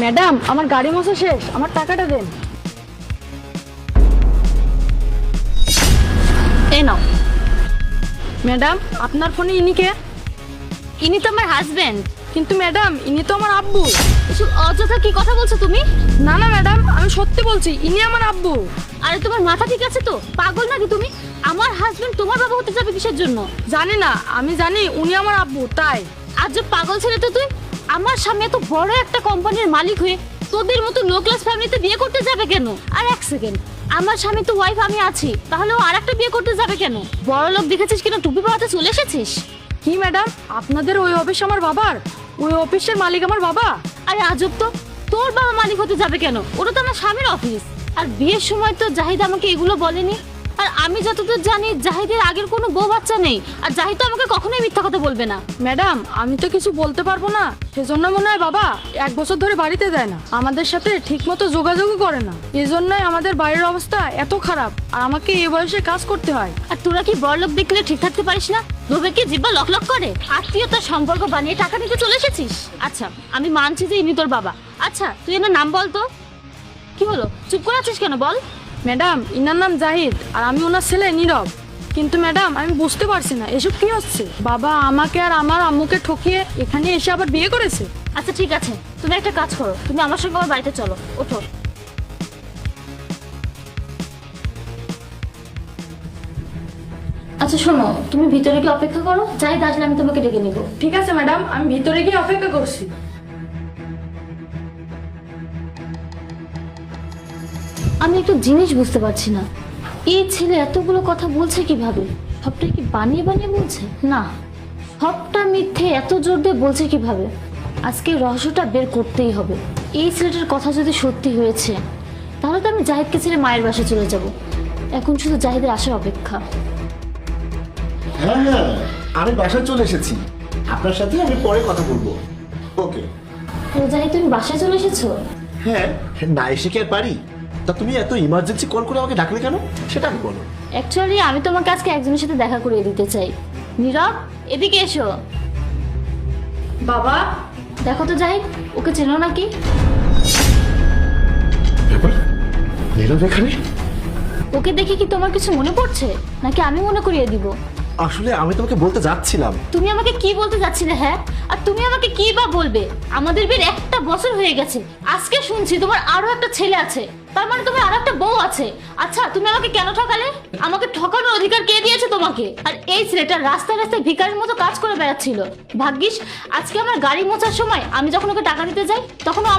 Madam, আমার গাড়ি মোছা শেষ, আমার টাকাটা দেন। এই নাও। ম্যাডাম, আপনার ফোনে ইনি কে? ইনি তো আমার হাজবেন্ড। কিন্তু ম্যাডাম, ইনি তো আমার আব্বু। এসব অযথা কি কথা বলছো তুমি? না না ম্যাডাম, আমি সত্যি বলছি, ইনি আমার আব্বু। আরে তোমার মাথা ঠিক আছে তো? পাগল নাকি তুমি? আমার হাজবেন্ড তোমার বাবা হতে যাবে কিসের জন্য? জানি না, আমি জানি উনি আমার আব্বু, তাই। আজ যে পাগল ছেলে তো তুই। আমার সামনে এত বড় একটা কোম্পানির মালিক হয়ে তোদের মতো লো ক্লাস ফ্যামিলিতে বিয়ে করতে যাবে কেন? আর এক সেকেন্ড, আমার স্বামী তো ওয়াইফ আমি আছি, তাহলে ও আরেকটা বিয়ে করতে যাবে কেন? বড় লোক দেখেছিস কিনা টুপি পরাতে চলে এসেছিস? কি ম্যাডাম, আপনাদের ওই অফিস আমার বাবার? ওই অফিসের মালিক আমার বাবা? আরে আজব তো, তোর বাবা মালিক হতে যাবে কেন? ওটা তো আমার স্বামীর অফিস। আর বিয়ের সময় তো জাহিদ আমাকে এগুলো বলেনি। আর আমি যতদূর জানি জাহিদের আগের কোনো বউ বাচ্চা নেই। আর জাহিদ তো আমাকে কখনোই মিথ্যা কথা বলবে না। ম্যাডাম, আমি তো কিছু বলতে পারবো না, সেজন্য মনে হয় বাবা 1 বছর ধরে বাড়িতে দেয় না, আমাদের সাথে ঠিক মতো যোগাযোগও করে না। এজন্যই আমাদের বাড়ির অবস্থা এত খারাপ, আর আমাকে এই বয়সে কাজ করতে হয়। আর তোরা কি বড়লোক দেখলে ঠিক থাকতে পারিস না? লোভে কি জিব্বা লক লক করে? আত্মীয়তার সম্পর্ক বানিয়ে টাকা নিতে চলে এসেছিস? আচ্ছা, আমি মানছি যে ইনি তোর বাবা। আচ্ছা, তুই এনার নাম বল তো। কি হলো, চুপ করে আছিস কেন, বল। ম্যাডাম, ইনার নাম জাহিদ, আর আমি ওনার ছেলে নীরব। কিন্তু ম্যাডাম, আমি বুঝতে পারছি না এসব কি হচ্ছে। বাবা আমাকে আর আমার আম্মুকে ঠকিয়ে এখানে এসে আবার বিয়ে করেছে। আচ্ছা ঠিক আছে, তুমি একটা কাজ করো, তুমি আমার সঙ্গে আমার বাড়িতে চলো, ওঠো। আচ্ছা শোনো, তুমি ভিতরে গিয়ে অপেক্ষা করো, জাহিদ আসলে আমি তোমাকে ডেকে নিব। ঠিক আছে ম্যাডাম, আমি ভিতরে গিয়ে অপেক্ষা করছি। আমি একটা জিনিস বুঝতে পারছি না, এই ছেলে এতগুলো কথা বলছে কিভাবে? সবটাই কি বানিয়ে বানিয়ে বলছে? না, সবটা মিথ্যে এত জোর দিয়ে বলছে কিভাবে? আজকে রহস্যটা বের করতেই হবে। এই ছেলেটার কথা যদি সত্যি হয়েছে, তাহলে তো আমি জাহিদকে ছেড়ে মায়ের বাসায় চলে যাব। এখন শুধু জাহিদের আসার অপেক্ষা। হ্যাঁ হ্যাঁ, আমি বাসায় চলে এসেছি। আপনার সাথে আমি পরে কথা বলবো। ওকে। ও জাহিদ, তুমি বাসায় চলে এসেছো? হ্যাঁ, না এসে কি আর পারি? তা তুমি এত ইমার্জেন্সি কল করে আমাকে ডাকলে কেন, সেটা আমি বলো। অ্যাকচুয়ালি আমি তোমাকে আজকে একজনের সাথে দেখা করিয়ে দিতে চাই। নীরব, এদিকে এসো। বাবা, দেখো তো জাহিদ, ওকে চেনো নাকি? ব্যাপার, নীরব এখানে? ওকে দেখে কি তোমার কিছু মনে পড়ছে, নাকি আমি মনে করিয়ে দিব? আসলে আমি তোমাকে বলতে যাচ্ছিলাম। তুমি আমাকে কি বলতে যাচ্ছিলে? হ্যাঁ, আর তুমি আমাকে কি বা বলবে? আমাদের বিয়ের 1টা বছর হয়ে গেছে, আজকে শুনছি তোমার আরো একটা ছেলে আছে, তার মানে তোমার আরো একটা বউ আছে। আচ্ছা, তুমি আমাকে কেন ঠকালে? আমাকে ঠকানোর অধিকার কে দিয়েছে তোমাকে? আর এই ছেলেটা রাস্তায় রাস্তায় ভিখারির মতো কাজ করে বেড়াচ্ছিল। ভাগ্যিস আজকে আমার গাড়ি মোছার সময় আমি যখন ওকে টাকা দিতে যাই, তখন ও